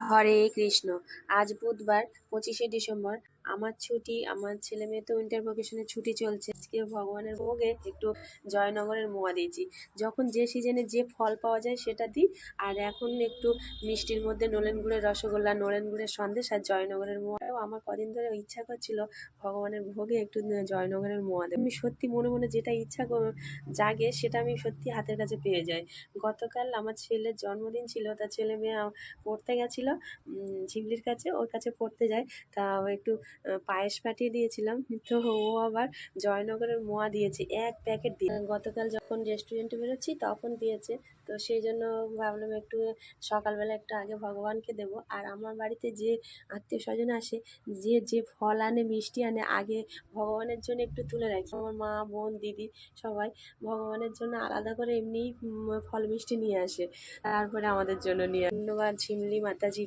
হরে কৃষ্ণ। আজ বুধবার 25শে ডিসেম্বর। আমার ছুটি, আমার ছেলে মেয়ে তো উইন্টার ভ্যাকেশনের ছুটি চলছে। আজকে ভগবানের ভোগে একটু জয়নগরের মোয়া দিয়েছি। যখন যে সিজনে যে ফল পাওয়া যায় সেটা দিই। আর এখন একটু মিষ্টির মধ্যে নলেন গুড়ের রসগোল্লা, নলেন গুড়ের সন্দেশ আর জয়নগরের মোয়াটাও আমার কদিন ধরে ইচ্ছা করছিল ভগবানের ভোগে একটু জয়নগরের মোয়া দেব। আমি সত্যি মনে মনে যেটা ইচ্ছা জাগে সেটা আমি সত্যি হাতের কাছে পেয়ে যাই। গতকাল আমার ছেলের জন্মদিন ছিল, তা ছেলে মেয়ে পড়তে গেছিল ঝিমলির কাছে, ওর কাছে পড়তে যায়। তা একটু পায়েস পাঠিয়ে দিয়েছিলাম, তো ও আবার জয়নগরের মোয়া দিয়েছে, 1 প্যাকেট দিয়ে। গতকাল যখন রেস্টুরেন্টে বেরোচ্ছি তখন দিয়েছে, তো সেই জন্য ভাবলাম একটু সকালবেলা একটু আগে ভগবানকে দেবো। আর আমার বাড়িতে যে আত্মীয় স্বজন আসে, যে যে ফল আনে মিষ্টি আনে, আগে ভগবানের জন্য একটু তুলে রাখি। আমার মা বোন দিদি সবাই ভগবানের জন্য আলাদা করে এমনিই ফল মিষ্টি নিয়ে আসে, তারপরে আমাদের জন্য নিয়ে। ধন্যবাদ ঝিমলি মাতাজি।